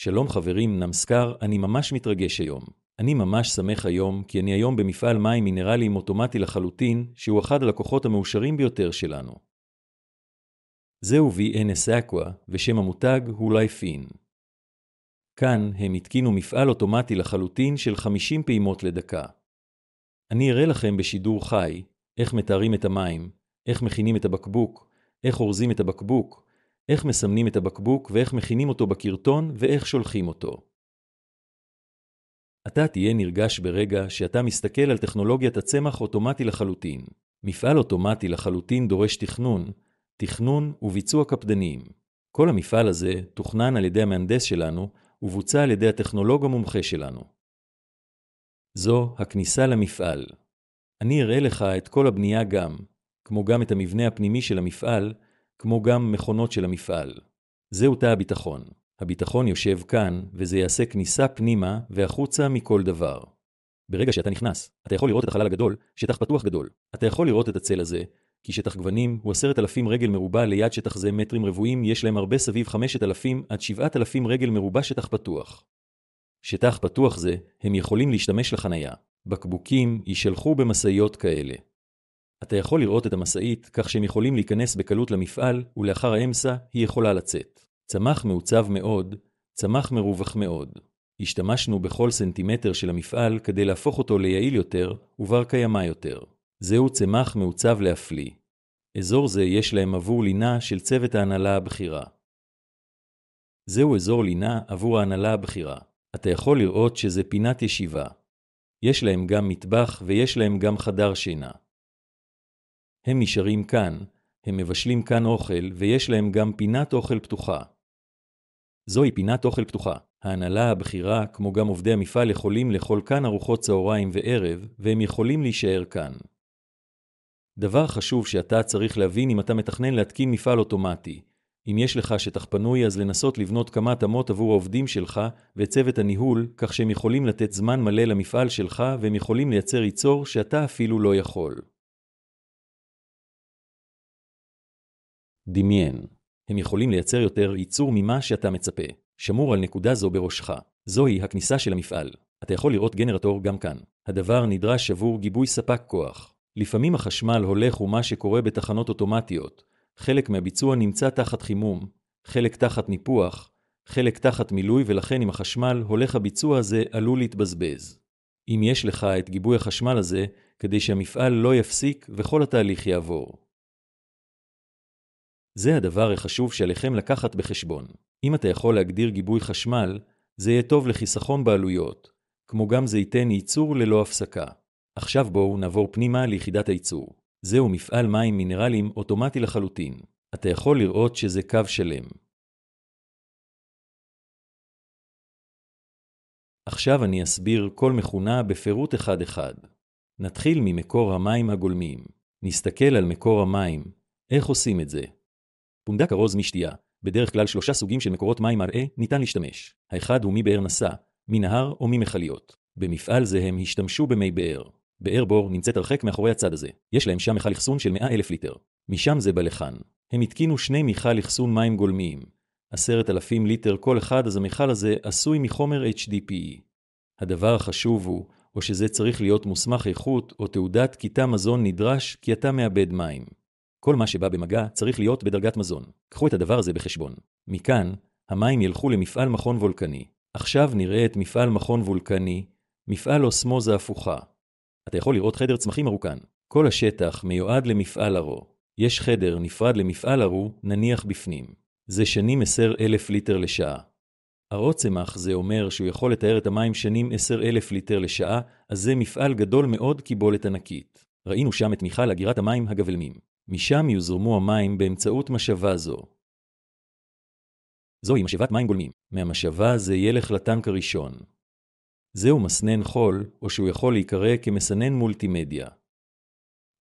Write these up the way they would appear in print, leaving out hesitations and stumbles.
שלום חברים, נמסקר, אני ממש מתרגש היום. אני ממש שמח היום, כי אני היום במפעל מים מינרליים אוטומטי לחלוטין, שהוא אחד הלקוחות המאושרים ביותר שלנו. זהו VNS Aqua, ושם המותג הוא LifeIn. כאן הם התקינו מפעל אוטומטי לחלוטין של 50 פעימות לדקה. אני אראה לכם בשידור חי, איך מתארים את המים, איך מכינים את הבקבוק, איך אורזים את הבקבוק, איך מסמנים את הבקבוק ואיך מכינים אותו בקרטון ואיך שולחים אותו. אתה תהיה נרגש ברגע שאתה מסתכל על טכנולוגיית הצמח אוטומטי לחלוטין. מפעל אוטומטי לחלוטין דורש תכנון וביצוע קפדניים. כל המפעל הזה תוכנן על ידי המהנדס שלנו ובוצע על ידי הטכנולוג המומחה שלנו. זו הכניסה למפעל. אני אראה לך את כל הבנייה כמו גם את המבנה הפנימי של המפעל, כמו גם מכונות של המפעל. זהו תא הביטחון. הביטחון יושב כאן, וזה יעשה כניסה פנימה והחוצה מכל דבר. ברגע שאתה נכנס, אתה יכול לראות את החלל הגדול, שטח פתוח גדול. אתה יכול לראות את הצל הזה, כי שטח גוונים הוא 10,000 רגל מרובע ליד שטח זה מטרים רבועים, יש להם הרבה סביב 5,000 עד 7,000 רגל מרובע שטח פתוח. שטח פתוח זה, הם יכולים להשתמש לחנייה. בקבוקים יישלחו במסעיות כאלה. אתה יכול לראות את המסעית כך שהם יכולים להיכנס בקלות למפעל, ולאחר האמצע היא יכולה לצאת. צמח מעוצב מאוד, צמח מרווח מאוד. השתמשנו בכל סנטימטר של המפעל כדי להפוך אותו ליעיל יותר ובר קיימא יותר. זהו צמח מעוצב להפליא. אזור זה יש להם עבור לינה של צוות ההנהלה הבכירה. זהו אזור לינה עבור ההנהלה הבכירה. אתה יכול לראות שזה פינת ישיבה. יש להם גם מטבח ויש להם גם חדר שינה. הם נשארים כאן, הם מבשלים כאן אוכל ויש להם גם פינת אוכל פתוחה. זוהי פינת אוכל פתוחה. ההנהלה הבכירה, כמו גם עובדי המפעל, יכולים לאכול כאן ארוחות צהריים וערב, והם יכולים להישאר כאן. דבר חשוב שאתה צריך להבין אם אתה מתכנן להתקין מפעל אוטומטי. אם יש לך שטח פנוי, אז לנסות לבנות כמה התאמות עבור העובדים שלך וצוות הניהול, כך שהם יכולים לתת זמן מלא למפעל שלך, והם יכולים לייצר ייצור שאתה אפילו לא יכול. דמיין. הם יכולים לייצר יותר ייצור ממה שאתה מצפה. שמור על נקודה זו בראשך. זוהי הכניסה של המפעל. אתה יכול לראות גנרטור גם כאן. הדבר נדרש עבור גיבוי ספק כוח. לפעמים החשמל הולך ומה שקורה בתחנות אוטומטיות. חלק מהביצוע נמצא תחת חימום, חלק תחת ניפוח, חלק תחת מילוי, ולכן אם החשמל הולך הביצוע הזה עלול להתבזבז. אם יש לך את גיבוי החשמל הזה, כדי שהמפעל לא יפסיק וכל התהליך יעבור. זה הדבר החשוב שעליכם לקחת בחשבון. אם אתה יכול להגדיר גיבוי חשמל, זה יהיה טוב לחיסכון בעלויות, כמו גם זה ייתן ייצור ללא הפסקה. עכשיו בואו נעבור פנימה ליחידת הייצור. זהו מפעל מים מינרליים אוטומטי לחלוטין. אתה יכול לראות שזה קו שלם. עכשיו אני אסביר כל מכונה בפירוט אחד. נתחיל ממקור המים הגולמיים. נסתכל על מקור המים. איך עושים את זה? פונדק ארוז משתייה. בדרך כלל 3 סוגים של מקורות מים מראה ניתן להשתמש. האחד הוא מבאר נסע, מנהר או ממכליות. במפעל זה הם השתמשו במי באר. באר בור נמצאת הרחק מאחורי הצד הזה. יש להם שם מיכל אחסון של 100,000 ליטר. משם זה בא לכאן. הם התקינו 2 מיכל אחסון מים גולמיים. 10,000 ליטר כל אחד, אז המיכל הזה עשוי מחומר HDPE. הדבר החשוב הוא, או שזה צריך להיות מוסמך איכות או תעודת כיתה מזון נדרש כי אתה מאבד מים. כל מה שבא במגע צריך להיות בדרגת מזון. קחו את הדבר הזה בחשבון. מכאן, המים ילכו למפעל מכון וולקני. עכשיו נראה את מפעל מכון וולקני, מפעל אוסמוזה הפוכה. אתה יכול לראות חדר צמחים ארוכן. כל השטח מיועד למפעל ארו. יש חדר נפרד למפעל ארו, נניח בפנים. זה שנים 10,000 ליטר לשעה. ארו צמח זה אומר שהוא יכול לתאר את המים שנים 10,000 ליטר לשעה, אז זה מפעל גדול מאוד קיבולת ענקית. ראינו שם את מיכל אגירת המים הגבלמים. משם יוזרמו המים באמצעות משאבה זו. זוהי משאבת מים גולמיים. מהמשאבה זה ילך לטנק הראשון. זהו מסנן חול, או שהוא יכול להיקרא כמסנן מולטימדיה.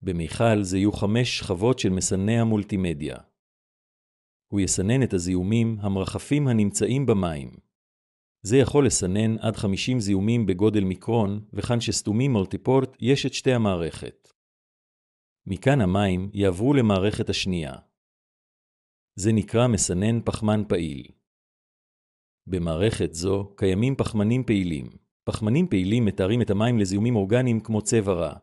במיכל זה יהיו 5 שכבות של מסנני המולטימדיה. הוא יסנן את הזיהומים המרחפים הנמצאים במים. זה יכול לסנן עד 50 זיהומים בגודל מיקרון, וכאן שסתומים מולטיפורט יש את שתי המערכת. מכאן המים יעברו למערכת השנייה. זה נקרא מסנן פחמן פעיל. במערכת זו קיימים פחמנים פעילים. פחמנים פעילים מתארים את המים לזיהומים אורגניים כמו צבע רע,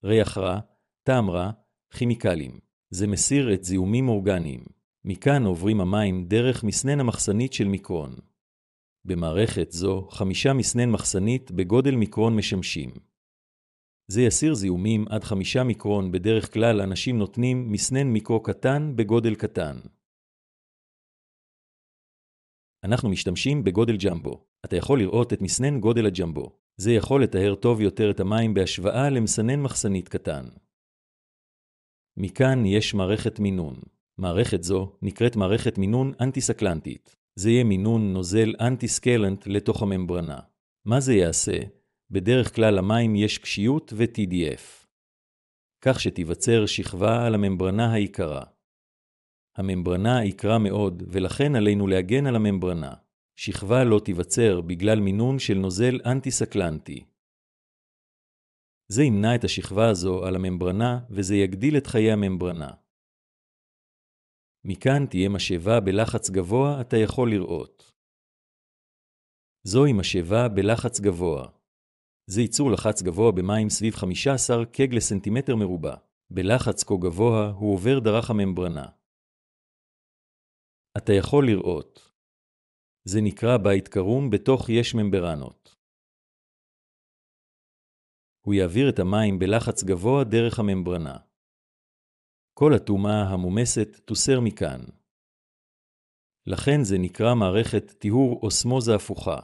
ריח רע, טעם רע, כימיקלים. זה מסיר את זיהומים אורגניים. מכאן עוברים המים דרך מסנן המחסנית של מיקרון. במערכת זו 5 מסנן מחסנית בגודל מיקרון משמשים. זה יסיר זיהומים עד 5 מיקרון. בדרך כלל אנשים נותנים מסנן מיקרו קטן בגודל קטן. אנחנו משתמשים בגודל ג'מבו. אתה יכול לראות את מסנן גודל הג'מבו. זה יכול לתאר טוב יותר את המים בהשוואה למסנן מחסנית קטן. מכאן יש מערכת מינון. מערכת זו נקראת מערכת מינון אנטי-סקלנטית. זה יהיה מינון נוזל אנטי-סקלנט לתוך הממברנה. מה זה יעשה? בדרך כלל למים יש קשיות ו-TDF. כך שתיווצר שכבה על הממברנה העיקרה. הממברנה יקרה מאוד ולכן עלינו להגן על הממברנה. שכבה לא תיווצר בגלל מינון של נוזל אנטי-סקלנטי. זה ימנע את השכבה הזו על הממברנה וזה יגדיל את חיי הממברנה. מכאן תהיה משאבה בלחץ גבוה, אתה יכול לראות. זוהי משאבה בלחץ גבוה. זה ייצור לחץ גבוה במים סביב 15 קג לסנטימטר מרובע. בלחץ כה גבוה הוא עובר דרך הממברנה. אתה יכול לראות. זה נקרא בית קרום, בתוך יש ממברנות. הוא יעביר את המים בלחץ גבוה דרך הממברנה. כל הטומאה המומסת תוסר מכאן. לכן זה נקרא מערכת טיהור אוסמוזה הפוכה.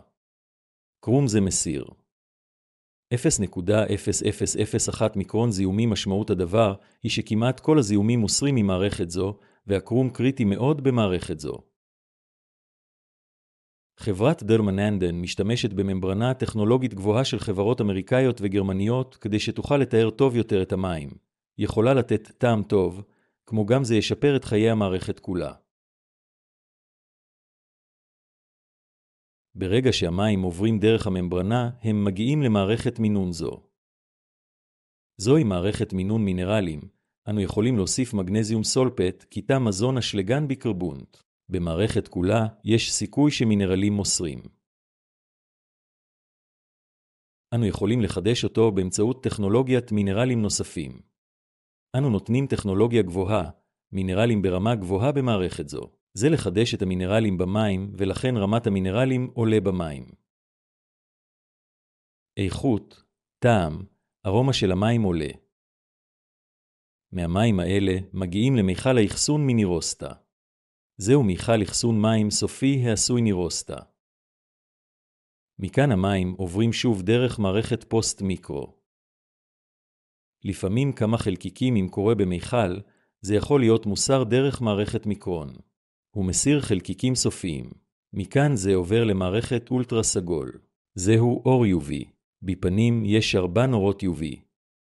קרום זה מסיר. 0.0001 מיקרון זיהומים. משמעות הדבר היא שכמעט כל הזיהומים מוסרים ממערכת זו, והקרום קריטי מאוד במערכת זו. חברת דרמן-אנדן משתמשת בממברנה טכנולוגית גבוהה של חברות אמריקאיות וגרמניות כדי שתוכל לתאר טוב יותר את המים. יכולה לתת טעם טוב, כמו גם זה ישפר את חיי המערכת כולה. ברגע שהמים עוברים דרך הממברנה, הם מגיעים למערכת מינון זו. זוהי מערכת מינון מינרלים. אנו יכולים להוסיף מגנזיום סולפט, כיתה מזון אשלגן ביקרבונט. במערכת כולה יש סיכוי שמינרלים מוסרים. אנו יכולים לחדש אותו באמצעות טכנולוגיית מינרלים נוספים. אנו נותנים טכנולוגיה גבוהה, מינרלים ברמה גבוהה במערכת זו. זה לחדש את המינרלים במים, ולכן רמת המינרלים עולה במים. איכות, טעם, ארומה של המים עולה. מהמים האלה מגיעים למיכל האחסון מנירוסטה. זהו מיכל אחסון מים סופי העשוי נירוסטה. מכאן המים עוברים שוב דרך מערכת פוסט מיקרו. לפעמים כמה חלקיקים אם קורה במיכל, זה יכול להיות מוסר דרך מערכת מיקרון. הוא מסיר חלקיקים סופיים. מכאן זה עובר למערכת אולטרה סגול. זהו אור UV. בפנים יש 4 נורות UV.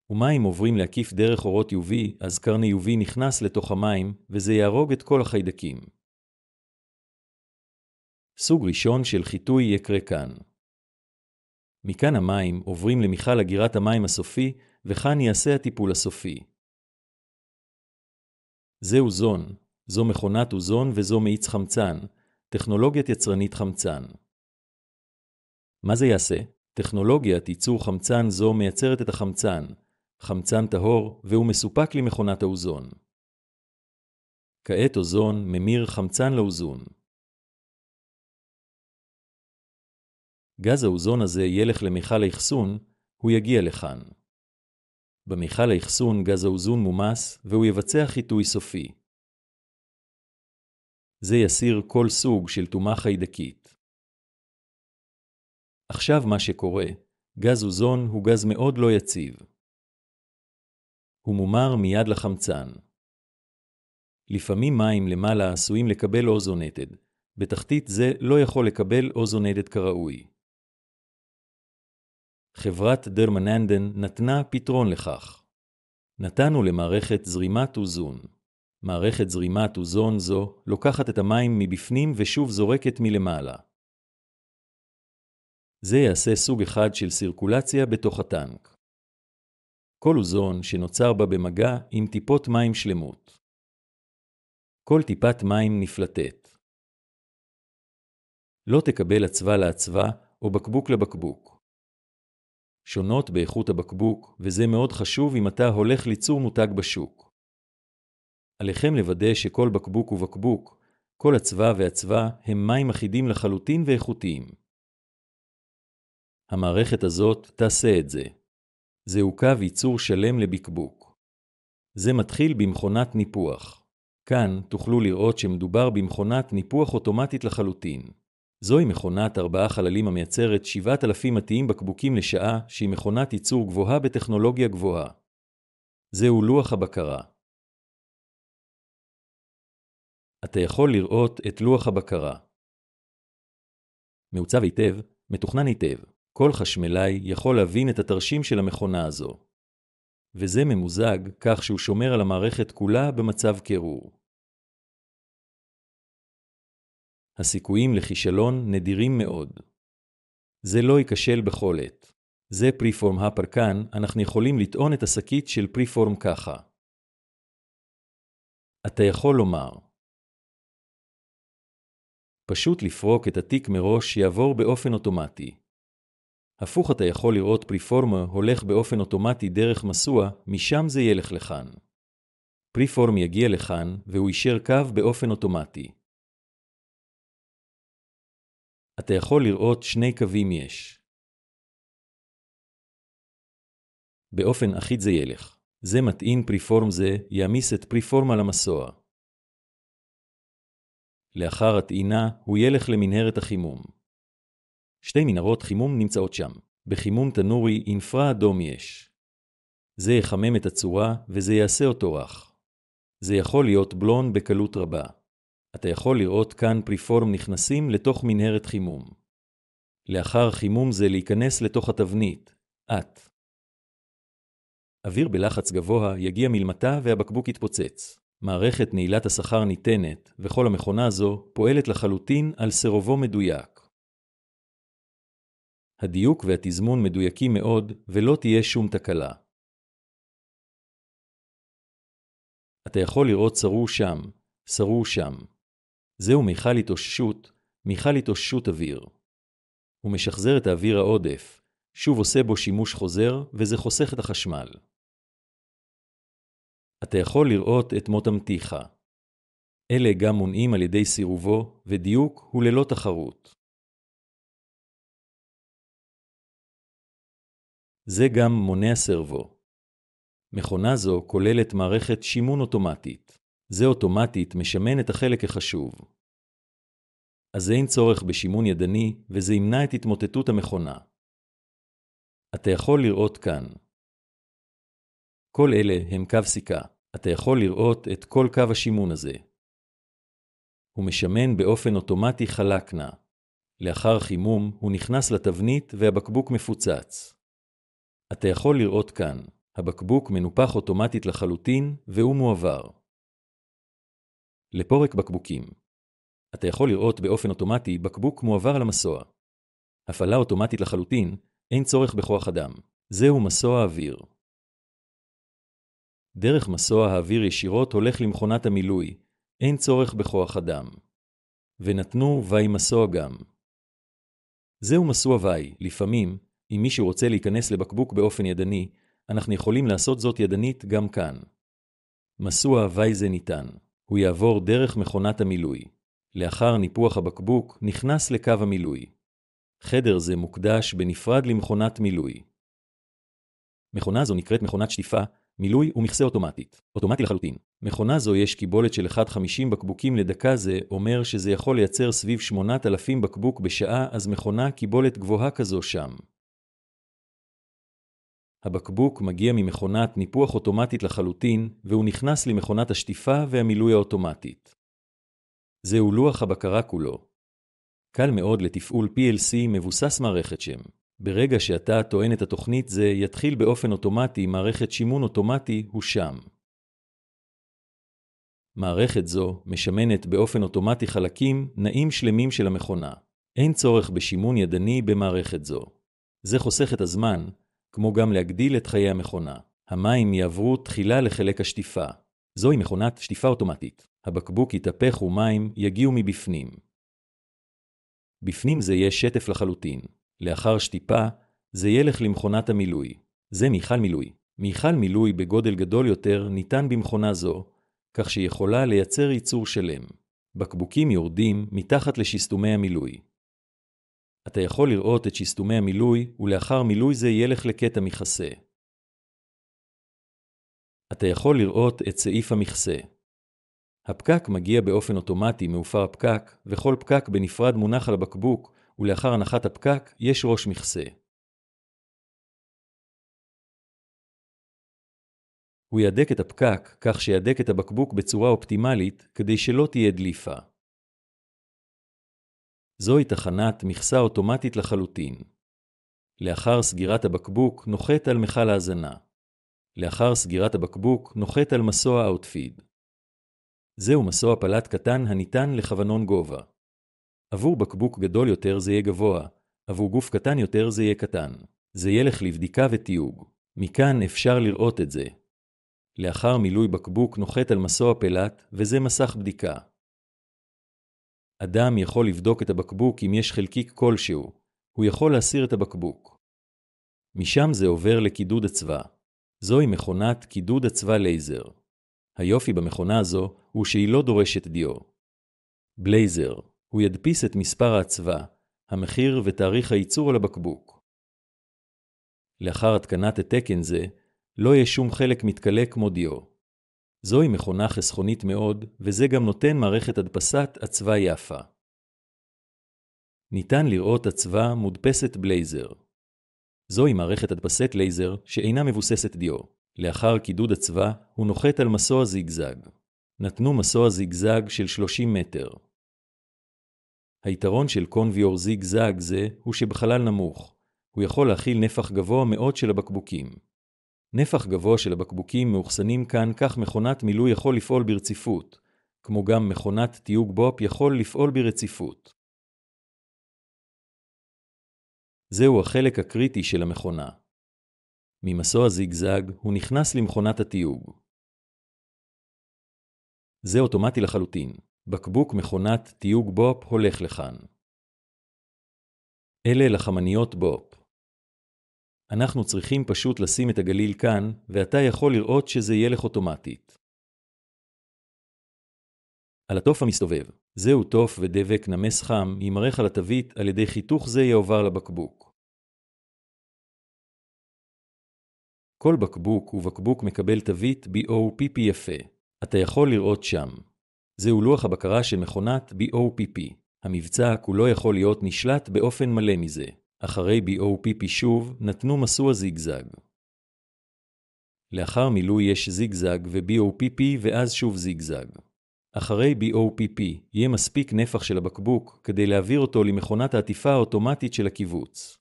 ומים עוברים להקיף דרך אורות UV, אז קרני UV נכנס לתוך המים, וזה יהרוג את כל החיידקים. סוג ראשון של חיטוי יקרה כאן. מכאן המים עוברים למיכל אגירת המים הסופי, וכאן יעשה הטיפול הסופי. זה אוזון, זו מכונת אוזון וזו מאיץ חמצן, טכנולוגיית יצרנית חמצן. מה זה יעשה? טכנולוגיית ייצור חמצן זו מייצרת את החמצן, חמצן טהור, והוא מסופק למכונת האוזון. כעת אוזון ממיר חמצן לאוזון. גז האוזון הזה ילך למיכל האחסון, הוא יגיע לכאן. במיכל האחסון גז האוזון מומס, והוא יבצע חיטוי סופי. זה יסיר כל סוג של טומאה חיידקית. עכשיו מה שקורה, גז אוזון הוא גז מאוד לא יציב. הוא מומר מיד לחמצן. לפעמים מים למעלה עשויים לקבל אוזונטד. בתחתית זה לא יכול לקבל אוזונטד כראוי. חברת דרמן-אנדן נתנה פתרון לכך. נתנו למערכת זרימת אוזון. מערכת זרימת אוזון זו לוקחת את המים מבפנים ושוב זורקת מלמעלה. זה יעשה סוג אחד של סירקולציה בתוך הטנק. כל אוזון שנוצר בה במגע עם טיפות מים שלמות. כל טיפת מים נפלטת. לא תקבל אצווה לאצווה או בקבוק לבקבוק. שונות באיכות הבקבוק, וזה מאוד חשוב אם אתה הולך ליצור מותג בשוק. עליכם לוודא שכל בקבוק ובקבוק, כל אצווה ואצווה הם מים אחידים לחלוטין ואיכותיים. המערכת הזאת תעשה את זה. זהו קו ייצור שלם לבקבוק. זה מתחיל במכונת ניפוח. כאן תוכלו לראות שמדובר במכונת ניפוח אוטומטית לחלוטין. זוהי מכונת 4 חללים המייצרת 7,000 מטעים בקבוקים לשעה, שהיא מכונת ייצור גבוהה בטכנולוגיה גבוהה. זהו לוח הבקרה. אתה יכול לראות את לוח הבקרה. מעוצב היטב, מתוכנן היטב. כל חשמלאי יכול להבין את התרשים של המכונה הזו. וזה ממוזג כך שהוא שומר על המערכת כולה במצב קירור. הסיכויים לכישלון נדירים מאוד. זה לא ייכשל בכל עת. זה פריפורם הפרקן, אנחנו יכולים לטעון את השקית של פריפורם ככה. אתה יכול לומר. פשוט לפרוק את התיק מראש יעבור באופן אוטומטי. הפוך, אתה יכול לראות פריפורמה הולך באופן אוטומטי דרך מסוע, משם זה ילך לכאן. פריפורם יגיע לכאן והוא יישר קו באופן אוטומטי. אתה יכול לראות 2 קווים יש. באופן אחיד זה ילך. זה מטעין פריפורם זה, יעמיס את פריפורם על המסוע. לאחר הטעינה הוא ילך למנהרת החימום. 2 מנהרות חימום נמצאות שם. בחימום תנורי אינפרה אדום יש. זה יחמם את הצורה וזה יעשה אותו רך. זה יכול להיות בלון בקלות רבה. אתה יכול לראות כאן פריפורם נכנסים לתוך מנהרת חימום. לאחר חימום זה להיכנס לתוך התבנית. אוויר בלחץ גבוה יגיע מלמטה והבקבוק יתפוצץ. מערכת נעילת השכר ניתנת, וכל המכונה הזו פועלת לחלוטין על סירובו מדויק. הדיוק והתזמון מדויקים מאוד, ולא תהיה שום תקלה. אתה יכול לראות שרו שם. זהו מיכל התאוששות אוויר. הוא משחזר את האוויר העודף, שוב עושה בו שימוש חוזר, וזה חוסך את החשמל. אתה יכול לראות את מות המתיחה. אלה גם מונעים על ידי סירובו, ודיוק הוא ללא תחרות. זה גם מונע סרבו. מכונה זו כוללת מערכת שימון אוטומטית. זה אוטומטית משמן את החלק החשוב. אז אין צורך בשימון ידני, וזה ימנע את התמוטטות המכונה. אתה יכול לראות כאן. כל אלה הם קו סיכה. אתה יכול לראות את כל קו השימון הזה. הוא משמן באופן אוטומטי חלקנה. לאחר חימום הוא נכנס לתבנית והבקבוק מפוצץ. אתה יכול לראות כאן. הבקבוק מנופח אוטומטית לחלוטין והוא מועבר. לפורק בקבוקים. אתה יכול לראות באופן אוטומטי בקבוק מועבר על המסוע. הפעלה אוטומטית לחלוטין, אין צורך בכוח אדם. זהו מסוע האוויר. דרך מסוע האוויר ישירות הולך למכונת המילוי, אין צורך בכוח אדם. ונתנו וי מסוע גם. זהו מסוע וי, לפעמים, אם מישהו רוצה להיכנס לבקבוק באופן ידני, אנחנו יכולים לעשות זאת ידנית גם כאן. מסוע וי זה ניתן, הוא יעבור דרך מכונת המילוי. לאחר ניפוח הבקבוק נכנס לקו המילוי. חדר זה מוקדש בנפרד למכונת מילוי. מכונה זו נקראת מכונת שטיפה, מילוי ומכסה אוטומטית. אוטומטי לחלוטין. מכונה זו יש קיבולת של 1.50 בקבוקים לדקה, זה אומר שזה יכול לייצר סביב 8,000 בקבוק בשעה, אז מכונה קיבולת גבוהה כזו שם. הבקבוק מגיע ממכונת ניפוח אוטומטית לחלוטין, והוא נכנס למכונת השטיפה והמילוי האוטומטית. זהו לוח הבקרה כולו. קל מאוד לתפעול PLC מבוסס מערכת שם. ברגע שאתה טוען את התוכנית זה יתחיל באופן אוטומטי, מערכת שימון אוטומטי הוא שם. מערכת זו משמנת באופן אוטומטי חלקים נעים שלמים של המכונה. אין צורך בשימון ידני במערכת זו. זה חוסך את הזמן, כמו גם להגדיל את חיי המכונה. המים יעברו תחילה לחלק השטיפה. זוהי מכונת שטיפה אוטומטית. הבקבוק יתהפך ומים יגיעו מבפנים. בפנים זה יהיה שטף לחלוטין. לאחר שטיפה, זה ילך למכונת המילוי. זה מיכל מילוי. מיכל מילוי בגודל גדול יותר ניתן במכונה זו, כך שיכולה לייצר ייצור שלם. בקבוקים יורדים מתחת לשסתומי המילוי. אתה יכול לראות את שסתומי המילוי, ולאחר מילוי זה ילך לקטע מכסה. אתה יכול לראות את סעיף המכסה. הפקק מגיע באופן אוטומטי מאופר הפקק, וכל פקק בנפרד מונח על הבקבוק, ולאחר הנחת הפקק יש ראש מכסה. הוא ידק את הפקק כך שידק את הבקבוק בצורה אופטימלית כדי שלא תהיה דליפה. זוהי תחנת מכסה אוטומטית לחלוטין. לאחר סגירת הבקבוק נוחת על מכל ההזנה. לאחר סגירת הבקבוק נוחת על מסוע האוטפיד. זהו מסוע פלט קטן הניתן לכוונון גובה. עבור בקבוק גדול יותר זה יהיה גבוה, עבור גוף קטן יותר זה יהיה קטן. זה ילך לבדיקה ותיוג. מכאן אפשר לראות את זה. לאחר מילוי בקבוק נוחת על מסוע פלט, וזה מסך בדיקה. אדם יכול לבדוק את הבקבוק אם יש חלקיק כלשהו. הוא יכול להסיר את הבקבוק. משם זה עובר לקידוד אצווה. זוהי מכונת קידוד אצווה לייזר. היופי במכונה הזו הוא שהיא לא דורשת דיו. בלייזר, הוא ידפיס את מספר האצווה, המחיר ותאריך הייצור על הבקבוק. לאחר התקנת התקן זה, לא יהיה שום חלק מתקלה כמו דיו. זוהי מכונה חסכונית מאוד, וזה גם נותן מערכת הדפסת אצווה יפה. ניתן לראות אצווה מודפסת בלייזר. זוהי מערכת הדפסת לייזר שאינה מבוססת דיו. לאחר קידוד אצווה, הוא נוחת על מסוע זיגזג. נתנו מסוע זיגזג של 30 מטר. היתרון של קונביור זיגזג זה הוא שבחלל נמוך. הוא יכול להכיל נפח גבוה מאוד של הבקבוקים. נפח גבוה של הבקבוקים מאוחסנים כאן, כך מכונת מילוי יכול לפעול ברציפות, כמו גם מכונת תיוג בופ יכול לפעול ברציפות. זהו החלק הקריטי של המכונה. ממסוע זיגזג הוא נכנס למכונת התיוג. זה אוטומטי לחלוטין. בקבוק מכונת תיוג בופ הולך לכאן. אלה לחמניות בופ. אנחנו צריכים פשוט לשים את הגליל כאן, ואתה יכול לראות שזה ילך אוטומטית. על התוף המסתובב. זהו תוף ודבק נמס חם ימרח על התווית, על ידי חיתוך זה יעובר לבקבוק. כל בקבוק ובקבוק מקבל תווית BOPP יפה. אתה יכול לראות שם. זהו לוח הבקרה של מכונת BOPP. המבצע כולו יכול להיות נשלט באופן מלא מזה. אחרי BOPP שוב נתנו מסוע זיגזג. לאחר מילוי יש זיגזג ו-BOPP ואז שוב זיגזג. אחרי BOPP יהיה מספיק נפח של הבקבוק כדי להעביר אותו למכונת העטיפה האוטומטית של הקיבוץ.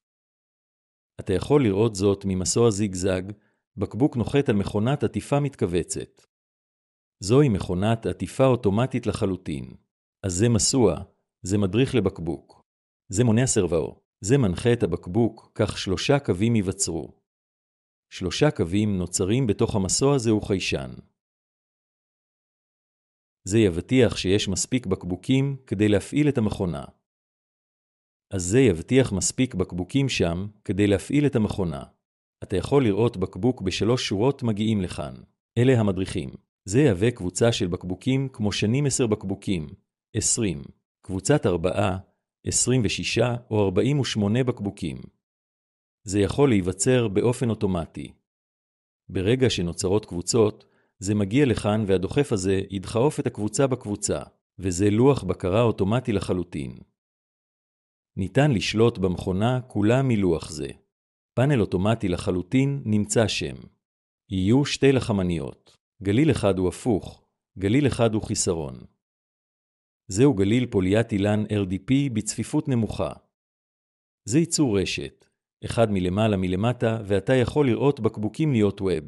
אתה יכול לראות זאת ממסוע זיגזג, בקבוק נוחת על מכונת עטיפה מתכווצת. זוהי מכונת עטיפה אוטומטית לחלוטין. אז זה מסוע, זה מדריך לבקבוק. זה מונע סרבאו. זה מנחה את הבקבוק, כך 3 קווים ייווצרו. 3 קווים נוצרים בתוך המסוע זהו חיישן. זה יבטיח שיש מספיק בקבוקים כדי להפעיל את המכונה. אז זה יבטיח מספיק בקבוקים שם כדי להפעיל את המכונה. אתה יכול לראות בקבוק ב3 שורות מגיעים לכאן. אלה המדריכים. זה יהווה קבוצה של בקבוקים כמו שנים 10 בקבוקים, 20, קבוצת 4, 26 או 48 בקבוקים. זה יכול להיווצר באופן אוטומטי. ברגע שנוצרות קבוצות, זה מגיע לכאן והדוחף הזה ידחוף את הקבוצה בקבוצה, וזה לוח בקרה אוטומטי לחלוטין. ניתן לשלוט במכונה כולה מלוח זה. פאנל אוטומטי לחלוטין נמצא שם. יהיו 2 לחמניות. גליל אחד הוא הפוך, גליל אחד הוא חיסרון. זהו גליל פוליאתילן RDP בצפיפות נמוכה. זה ייצור רשת, אחד מלמעלה מלמטה, ואתה יכול לראות בקבוקים להיות ווב.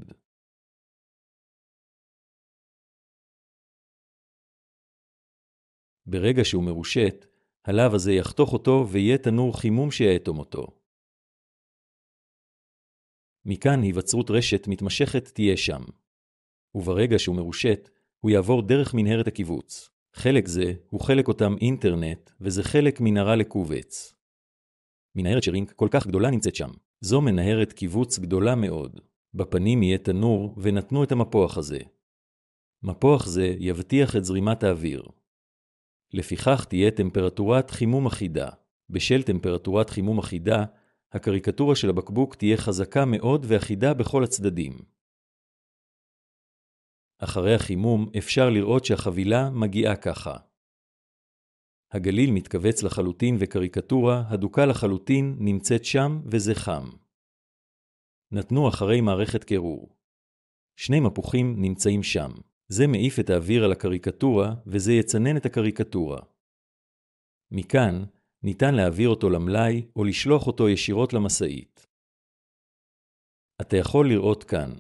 ברגע שהוא מרושת, הלהב הזה יחתוך אותו ויהיה תנור חימום שיאטום אותו. מכאן היווצרות רשת מתמשכת תהיה שם. וברגע שהוא מרושת, הוא יעבור דרך מנהרת הקיבוץ. חלק זה הוא חלק אותם אינטרנט, וזה חלק מנהרה לקובץ. מנהרת שרינק כל כך גדולה נמצאת שם. זו מנהרת קיבוץ גדולה מאוד. בפנים יהיה תנור, ונתנו את המפוח הזה. מפוח זה יבטיח את זרימת האוויר. לפיכך תהיה טמפרטורת חימום אחידה. בשל טמפרטורת חימום אחידה, הקריקטורה של הבקבוק תהיה חזקה מאוד ואחידה בכל הצדדים. אחרי החימום אפשר לראות שהחבילה מגיעה ככה. הגליל מתכווץ לחלוטין וקריקטורה הדוקה לחלוטין נמצאת שם וזה חם. נתנו אחרי מערכת קירור. שני מפוחים נמצאים שם. זה מעיף את האוויר על הקריקטורה וזה יצנן את הקריקטורה. מכאן ניתן להעביר אותו למלאי או לשלוח אותו ישירות למשאית. אתה יכול לראות כאן.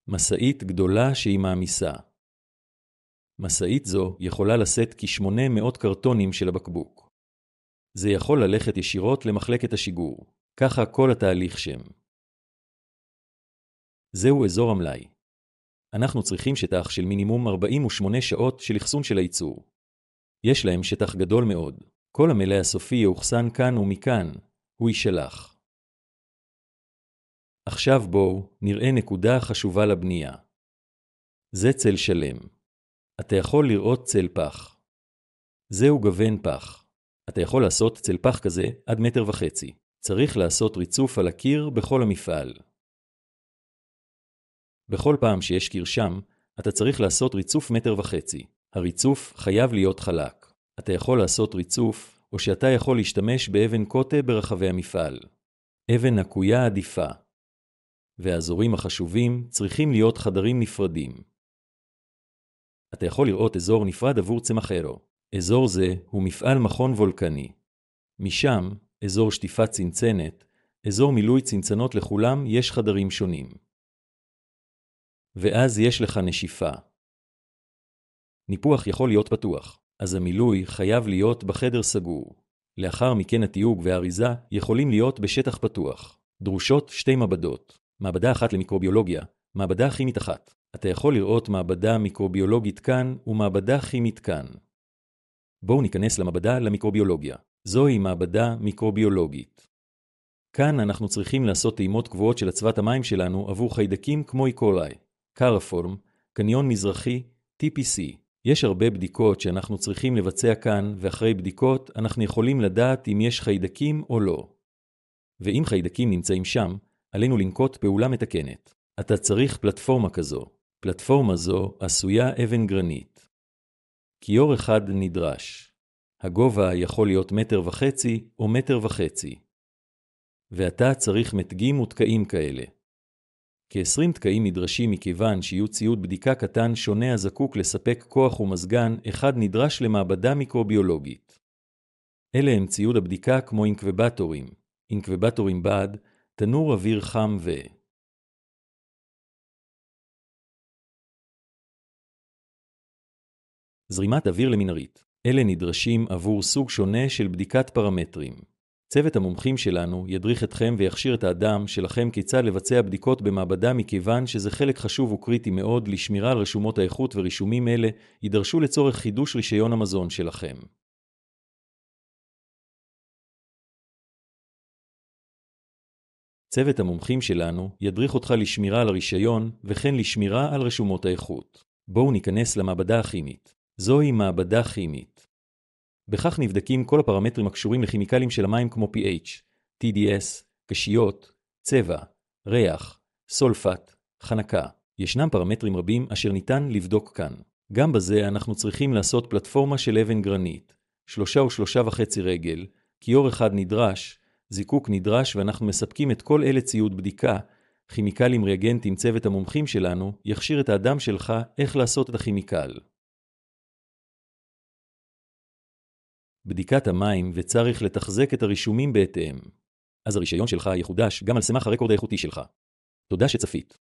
משאית גדולה שהיא מעמיסה. משאית זו יכולה לשאת כ-800 קרטונים של הבקבוק. זה יכול ללכת ישירות למחלקת השיגור. ככה כל התהליך שם. זהו אזור המלאי. אנחנו צריכים שטח של מינימום 48 שעות של אחסון של הייצור. יש להם שטח גדול מאוד. כל המלאי הסופי יאוחסן כאן ומכאן, הוא יישלח. עכשיו בואו נראה נקודה חשובה לבנייה. זה צל שלם. אתה יכול לראות צל פח. זהו גוון פח. אתה יכול לעשות צל פח כזה עד 1.5 מטר. צריך לעשות ריצוף על הקיר בכל המפעל. בכל פעם שיש קיר שם, אתה צריך לעשות ריצוף 1.5 מטר. הריצוף חייב להיות חלק. אתה יכול לעשות ריצוף, או שאתה יכול להשתמש באבן קוטה ברחבי המפעל. אבן נקויה עדיפה. והאזורים החשובים צריכים להיות חדרים נפרדים. אתה יכול לראות אזור נפרד עבור צמח אירו. אזור זה הוא מפעל מכון וולקני. משם, אזור שטיפת צנצנת, אזור מילוי צנצנות לכולם יש חדרים שונים. ואז יש לך נשיפה. ניפוח יכול להיות פתוח, אז המילוי חייב להיות בחדר סגור. לאחר מכן התיוג והאריזה יכולים להיות בשטח פתוח. דרושות 2 מעבדות. מעבדה אחת למיקרוביולוגיה, מעבדה כימית אחת. אתה יכול לראות מעבדה מיקרוביולוגית כאן ומעבדה כימית כאן. בואו ניכנס למעבדה למיקרוביולוגיה. זוהי מעבדה מיקרוביולוגית. כאן אנחנו צריכים לעשות טעימות קבועות של אצוות המים שלנו עבור חיידקים כמו איקולאי, קרפורם, קניון מזרחי, TPC. יש הרבה בדיקות שאנחנו צריכים לבצע כאן, ואחרי בדיקות אנחנו יכולים לדעת אם יש חיידקים או לא. ואם חיידקים נמצאים שם, עלינו לנקוט פעולה מתקנת. אתה צריך פלטפורמה כזו. פלטפורמה זו עשויה אבן גרנית. כיור אחד נדרש. הגובה יכול להיות 1.5 מטר או 1.5 מטר. ואתה צריך מתגים ותקעים כאלה. כ-20 תקעים נדרשים מכיוון שיהיו ציוד בדיקה קטן שונה הזקוק לספק כוח ומזגן אחד נדרש למעבדה מיקרוביולוגית. אלה הם ציוד הבדיקה כמו אינקוויבטורים בד, תנור אוויר חם זרימת אוויר למנהרית. אלה נדרשים עבור סוג שונה של בדיקת פרמטרים. צוות המומחים שלנו ידריך אתכם ויכשיר את האדם שלכם כיצד לבצע בדיקות במעבדה מכיוון שזה חלק חשוב וקריטי מאוד לשמירה על רשומות האיכות ורישומים אלה יידרשו לצורך חידוש רישיון המזון שלכם. צוות המומחים שלנו ידריך אותך לשמירה על הרישיון וכן לשמירה על רשומות האיכות. בואו ניכנס למעבדה הכימית. זוהי מעבדה כימית. בכך נבדקים כל הפרמטרים הקשורים לכימיקלים של המים כמו pH, TDS, קשיות, צבע, ריח, סולפט, חנקה. ישנם פרמטרים רבים אשר ניתן לבדוק כאן. גם בזה אנחנו צריכים לעשות פלטפורמה של אבן גרנית, 3 או 3.5 רגל, כיור אחד נדרש, זיקוק נדרש ואנחנו מספקים את כל אלה ציוד בדיקה, כימיקלים ריאגנטים. צוות המומחים שלנו יכשיר את האדם שלך איך לעשות את הכימיקל. בדיקת המים וצריך לתחזק את הרישומים בהתאם. אז הרישיון שלך יחודש גם על סמך הרקורד האיכותי שלך. תודה שצפית.